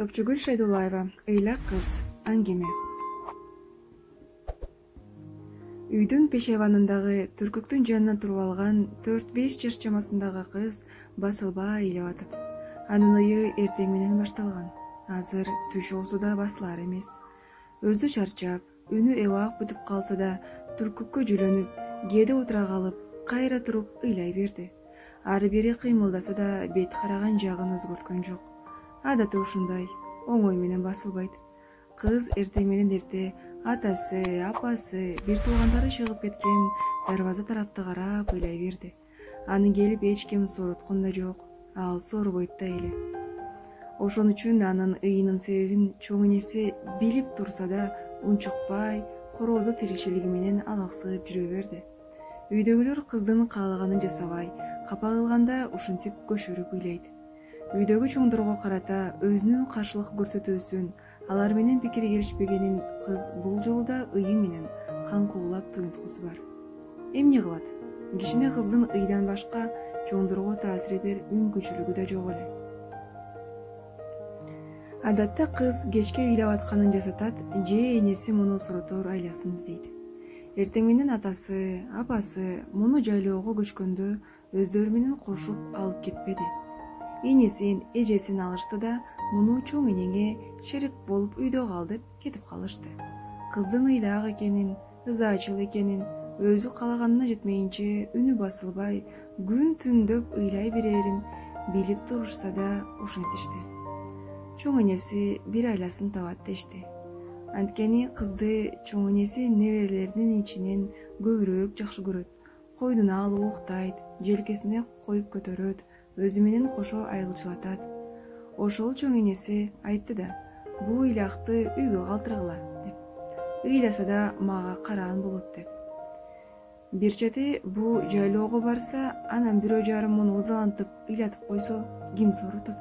Топчугүл Шайдулаева, Ыйлак кыз, аңгеме. Үйдүн пешебанындагы түркүктүн жанына туруп алган 4-5 жаш чамасындагы кыз басылбай ыйлап атат. Анын ыйы эртең менен башталган. Азыр түш оосу да басылар эмес. Өзү чарчап, үнү эбак бүтүп калса да, түркүккө жүлөнүп, кээде отура калып, кайра туруп ыйлай берди. Ары бери кыймылдаса да бет караган жагын өзгөрткөн жок. Адаты ушундай, оңой менен басылбайт. Кыз эртең менен эрте атасы, апасы, бир туугандары чыгып кеткен дарбаза тарапты карап ыйлай берди. Аны келип эч ким сороткон да жок, ал соорубойт да эле. Ошон үчүн анын ыйынын себебин чоң энеси билип турса да, унчукпай, корооду тиричилиги менен алаксып жүрө берди. Үйдөгүлөр кыздын каалаганын жасабай, капа кылганда ушинтип көшөрүп ыйлайт. Үйдөгү чоңдорго карата өзүнүн каршылык көрсөтүүсүн, алар менен пикири келишпегенин кыз бул жолу да ыйы менен каңкуулап туюнткусу бар. Эмне кылат? Кичине кыздын ыйдан башка чоңдорго таасир этер мүмкүнчүлүгү да жок эле. Адатта кыз кечке ыйлап атканын жасатат, же энеси муну соротор айласын издейт. Эртең менен атасы, апасы муну жайлоого көчкөндө өздөрү менен кошуп алып кетпеди. Энесин, эжесин алышты да, муну чоң энеңе шерик болуп үйдө кал деп кетип калышты. Кыздын ыйлаак экенин, ызаачыл экенин, өзү каалаганына жетмейинче үнү басылбай, күн түндөп ыйлай берерин билип турушса да ушинтишти. Чоң энеси бир айласын табат дешти. Анткени кызды чоң энеси неберелеринин ичинен көбүрөөк жакшы көрөт. Койнуна алып уктайт, желкесине коюп көтөрөт, өзү менен кошо айылчылатат. Ошол чоң энеси айтты да, бул ыйлакты үйгө калтыргыла деп. Ыйласа да мага караан болот деп. Бир чети бул жайлоого барса, анан бирөө жарым муну ызалантып ыйлатып койсо, ким соротот?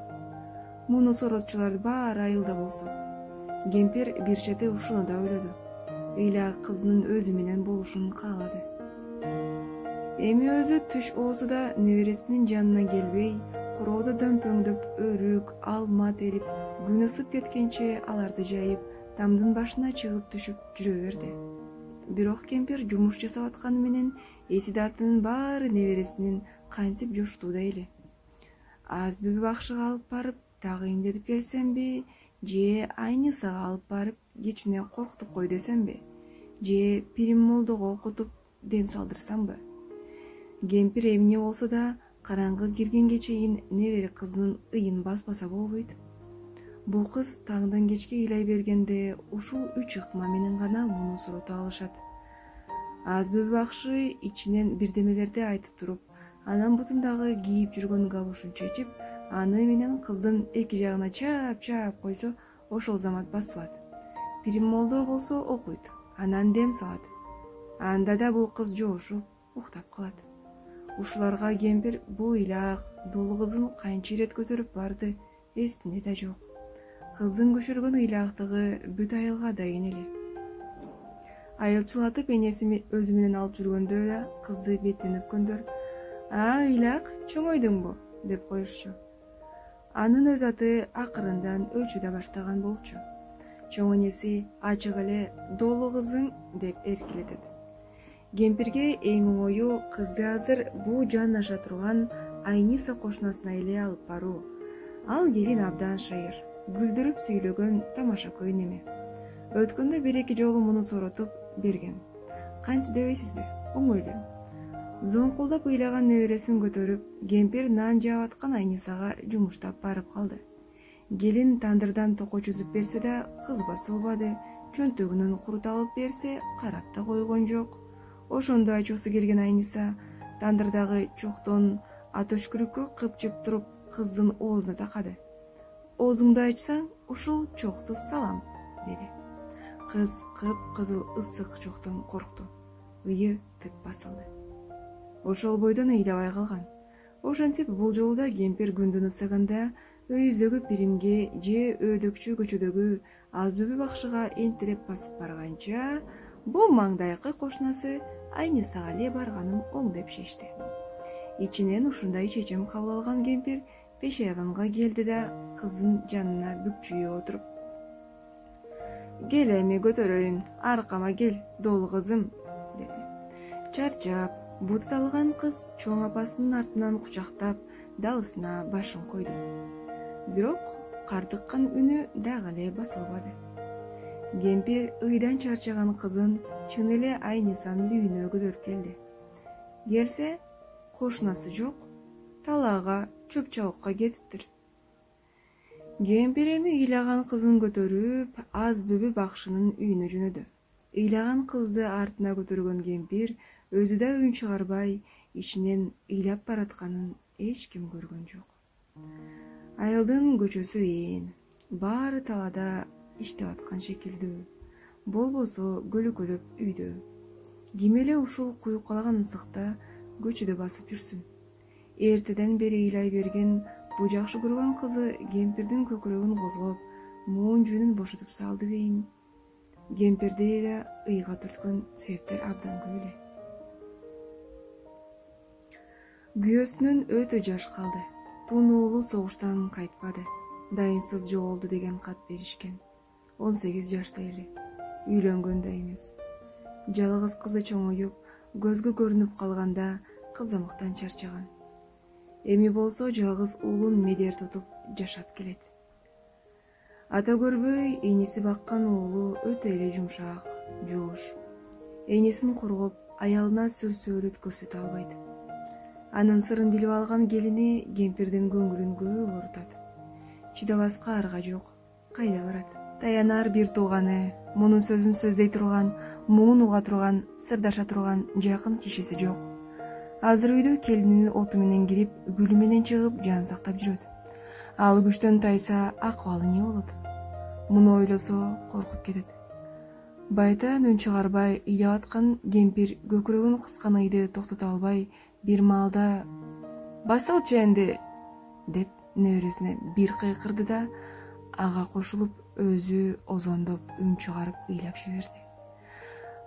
Муну соротчулар баары айылда болсо. Кемпир бир чети ушуну да ойлоду. Ыйлак кыздын өзү менен болушун каалады. Эми өзү түш оосуда небересинин жанына келбей, корооду дөмпөңдөп, өрүк, алма терип, күн ысып кеткенче аларды жайып, тамдын башына чыгып түшүп жүрө берди. Бирок кемпир жумуш жасап атканы менен эси дартынын баары небересинин кантип жошутууда эле. Аз бүбү бакшыга алып барып, дагы эмдетип келсемби, же Айнисага алып барып, кичине коркутуп кой десемби, же Пирим молдого окутуп дем салдырсамбы? Кемпир эмне болсо да караңгы киргенге чейин небере кызынын ыйын баспаса болбойт. Бул кыз таңдан кечке ыйлай бергенде ушул 3 ыкма менен гана муну сорото алышат. Аз бүбү бакшы ичинен бирдемелерди айтып туруп, анан бутундагы кийип жүргөн галушун чечип, аны менен кыздын эки жагына чаап койсо, ошол замат басылат. Пирим молдо болсо окуйт, анан дем салат. Анда да бул кыз жоошуп, уктап калат. Ушуларга кемпир бул ыйлак дул кызын канча ирет көтөрүп барды, эсинде да жок. Кыздын көчөргөн ыйлаактыгы бүт айылга дайын эле. Айылчылатып энеси өзү менен алып жүргөндө да кызды бетинен өпкөндөр ыйлак чоңойдуңбу деп коюшчу. Анын өз аты акырындан өлчүдө баштаган болчу. Чоң энеси ачык эле долу кызың деп эркелетет. Кемпирге эң оңою кызды азыр бул жан аша турган Айниса кошунасына эле алып баруу. Ал келин абдан шайыр, гүлдүрүп сүйлөгөн тамаша көй неме. Өткөндө 1-2 жолу муну соротуп берген. Кантип дебейсизби? Оңой эле. Зоңкулдап ыйлаган небересин көтөрүп, кемпир нан жаап аткан Айнисага жумуштап барып калды. Келин тандырдан токо чүзүп берсе да кыз басылбады, чөнтөгүнөн курут алып берсе карап да койгон жок. Ошондо ачуусу келген Айниса тандырдагы чоктон атөшкүрүккө кыпчып туруп кыздын оозуна такады. Оозуңду ачсаң, ушул чокту салам, деди. Кыз кып-кызыл ысык чоктон коркту. Ыйы тып басылды. Ошол бойдон ыйлабай калган. Ошентип бул жолу да кемпир күндүн ысыгында өйүздөгү Пиримге же Өдөкчү көчөдөгү аз бүбү бакшыга энтиреп басып барганча, бул маңдайкы кошунасы Айнисага эле барганын оң деп шешти. Ичинен ушундай чечим кабыл алган кемпир пешебанга келди да кыздын жанына бүкчүйө отуруп: "Кел эми көтөрөйүн, аркама кел, доол кызым", деди. Чарчап, буталган кыз чоң апасынын артынан кучактап, далысына башын койду. Бирок кардыккан үнү дагы эле басылбады. Кемпир ыйдан чарчаган кызын чын эле Айнисанын үйүнө көтөрүп келди. Келсе, кошунасы жок, талаага чөп чабыкка кетиптир. Кемпир эми ыйлаган кызын көтөрүп, аз бүбү бакшынын үйүнө жөнөдү. Ыйлаган кызды артына көтөргөн кемпир өзү да үн чыгарбай, ичинен ыйлап баратканын эч ким көргөн жок. Айылдын көчөсү ээн, баары талада иштеп аткан шекилдүү, болбосо көлөкөлөп үйдө. Ким эле ушул куюп калган ысыкта көчөдө басып жүрсүн. Эртеден бери ыйлай берген бу жакшы көргөн кызы кемпирдин көкүрөгүн козгоп, муун жүнүн бошотуп салды бейм. Кемпирди да ыйга түрткөн себептер абдан көп эле. Күйөөсүнөн өтө жаш калды. Тун уулу согуштан кайтпады. Дайынсыз жоголду деген кат беришкен. 18 жашта эле. Үйлөнгөн да эмес. Жалгыз кызы чоңоюп, көзгө көрүнүп калганда кызамыктан чарчаган. Эми болсо жалгыз уулун медер тутуп жашап келет. Ата көрбөй эниси баккан уулу өтө эле жумшак, жоош. Энисин коргоп, аялына сүрсөөлүт көрсөтө албайт. Анын сырын билип алган келини кемпирдин көңүлүн көп оорутат. Чыдабаска арга жок, кайда барат? Таянар бир тууганы, мунун сөзүн сөздөй турган, муун уга турган, сырдаша турган жакын кишиси жок. Азыр үйдө келинин оту менен кирип, гүлү менен чыгып, жан сактап жүрөт. Ал күчтөн тайса, акыбалы эмне болот? Муну ойлосо коркуп кетет. Байтан үн чыгарбай ыйлап аткан кемпир көкүрөгүн кыскан ыйды токтото албай, бир маалда "Басылчы энди" деп небересине бир кыйкырды да, ага кошулуп өзү озондоп үн чыгарып ыйлап жиберди.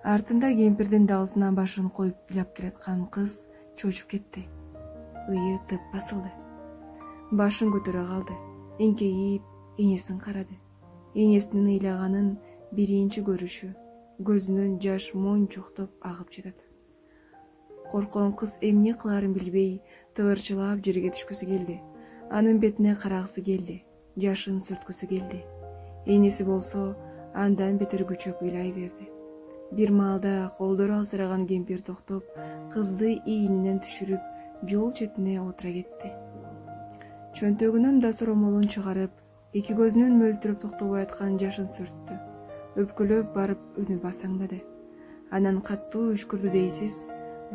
Артында кемпирдин далысына башын коюп ыйлап келаткан кыз чочуп кетти. Ыйы тып басылды. Башын көтөрө калды. Эңкейип, энесин карады. Энесинин ыйлаганын биринчи көрүшү, көзүнөн жаш мончоктоп агып жатат. Корккон кыз эмне кылаарын билбей, тыбырчылап жерге түшкүсү келди. Анын бетине карагысы келди, жашын сүрткүсү келди. Энеси болсо андан бетер күчөп ыйлай берди. Бир маалда колдору алсыраган кемпир токтоп, кызды ийининен түшүрүп, жол четине отура кетти. Чөнтөгүнөн дасоромолун чыгарып, эки көзүнөн мөлтүрөп токтобой аткан жашын сүрттү. Өпкөлөп барып үнү басаңдады. Анан каттуу үшкүрдү дейсиз,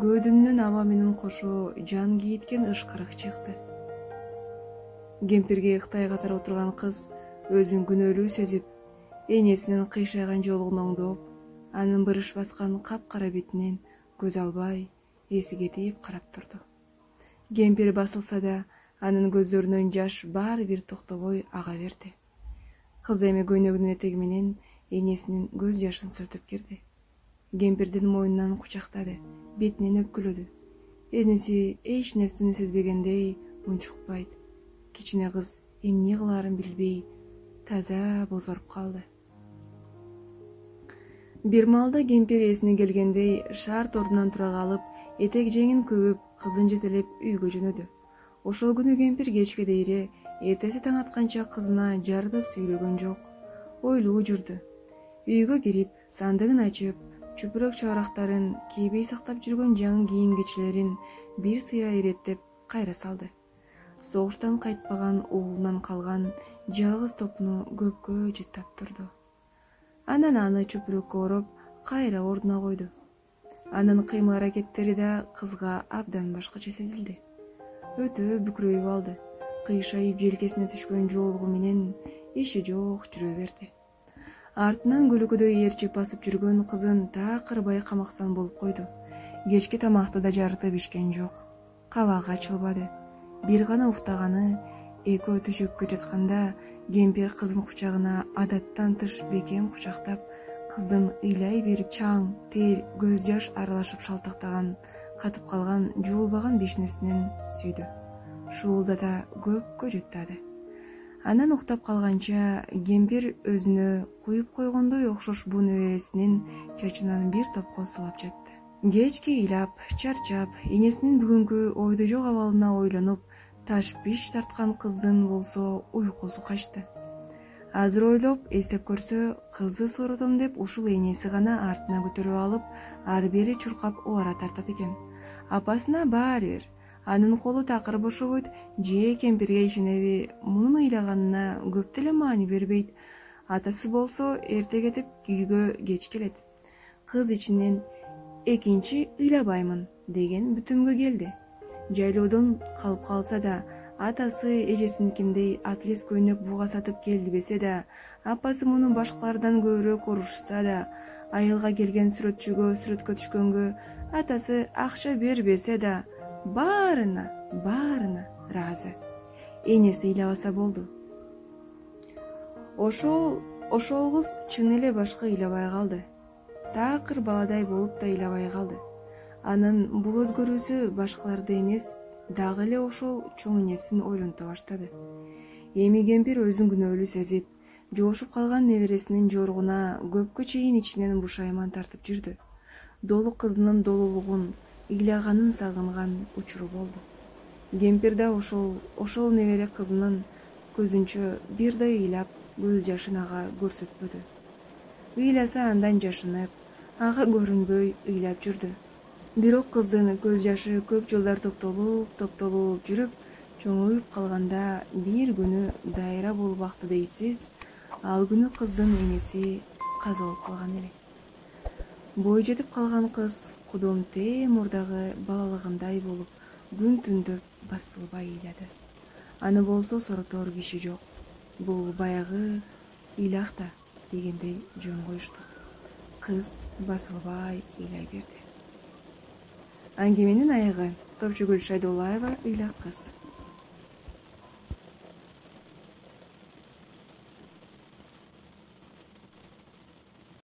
көөдүнүнөн аба менен кошо жан кийткен ышкырык чыкты. Кемпирге ыктай катар отурган кыз өзүн күнөөлүү сезип, энесинин кыйшайган жолун оңдоп, анын бырыш баскан капкара бетинен көз албай, эси кетип карап турду. Кемпир басылса да, анын көздөрүнөн жаш баары бир токтобой ага берди. Кыз эми көйнөгүнүн этеги менен энесинин көз жашын сүртүп кирди. Кемпирдин мойнунан кучактады, бетинен өпкөлөдү. Энеси эч нерсени сезбегендей унчукпайт. Кичине кыз эмне кылаарын билбей, таза бозоруп калды. Бир маалда кемпир эсине келгендей шарт ордунан тура калып, этек жеңин көбүп, кызын жетелеп үйгө жөнөдү. Ошол күнү кемпир кечке дейре, эртеси таң атканча кызына жардып сүйлөгөн жок. Ойлуу жүрдү. Үйгө кирип, сандыгын ачып, чүпүрөк чабырактарын, кийбей сактап жүргөн жаңы кийим-кечилерин бир сыйра иреттеп кайра салды. Согуштан кайтпаган уулунан калган жалгыз топуну көпкө жыттап турду. Анан аны чүпүрөккө ороп, кайра ордуна койду. Анын кыймыл-аракеттери да кызга абдан башкача сезилди. Өтө бүкүрөйүп алды. Кыйшайып желкесине түшкөн жоолугу менен иши жок жүрө берди. Артынан көлөкөдөй ээрчип басып жүргөн кызын такыр байкамаксан болуп койду. Кечки тамакты да жарытып ишкен жок. Кабагы ачылбады. Бир гана уктаганы, экөө төшөккө жатканда кемпир кызын кучагына адаттан тыш бекем кучактап, кыздын ыйлай берип чаң, тер, көз жаш аралашып шалтактаган, катып калган, жуулбаган бешнесинен сүйдү. шуулдата көпкө жыттады. Анан уктап калганча кемпир өзүнө куюп койгондой окшош буу небересинин чачынан бир топко сылап жатты. Кечке ыйлап, чарчап, энесинин бүгүнкү ойдо жок абалына ойлонуп, таш-пиш тарткан кыздын болсо уйкусу качты. Азыр ойлоп, эстеп көрсө, кызды сооротом деп ушул энеси гана артына көтөрүп алып, ары бери чуркап убара тартат экен. Апасына баары бир. Анын колу такыр бошобойт, же кемпирге ишенеби, мунун ыйлаганына көп деле маани бербейт. Атасы болсо эрте кетип, күйгө кеч келет. Кыз ичинен экинчи ыйлабаймын деген бүтүмгө келди. Жайлоодон калып калса да, атасы эжесиникиндей атлес көйнөк буга сатып келбесе да, апасы муну башкалардан көбүрөөк урушса да, айылга келген сүрөтчүгө сүрөткө түшкөнгө атасы акча бербесе да, баарына ыраазы. Энеси ыйлабаса болду. Ошол кыз чын эле башка ыйлабай калды. Такыр баладай болуп да ыйлабай калды. Анын бул өзгөрүүсү башкаларды эмес, дагы эле ошол чоң энесин ойлонто баштады. Эми кемпир өзүн күнөөлүү сезип, жоошуп калган небересинин жоругуна көпкө чейин ичинен бушайман тартып жүрдү. Долу кызынын долулугун, ыйлаганын сагынган учуру болду. Кемпир да ошол небере кызынын көзүнчө бирдей ыйлап, көз жашын ага көрсөтпөдү. Ыйласа андан жашынып, ага көрүнбөй ыйлап жүрдү. Бирок кыздын көз жашы көп жылдар топтолуп жүрүп, чоңоюп калганда бир күнү дайра болуп акты дейсиз, ал күнү кыздын энеси каза болуп калган эле. Бой жетип калган кыз кудум тээ мурдагы балалыгындай болуп, күн түндөп басылбай ыйлады. Аны болсо соротор киши жок. Бул баягы ыйлак да дегендей жөн коюшту. Кыз басылбай ыйлай берди. Аңгеменин аягы. Топчугүл Шайдуллаева, ыйлак кыз.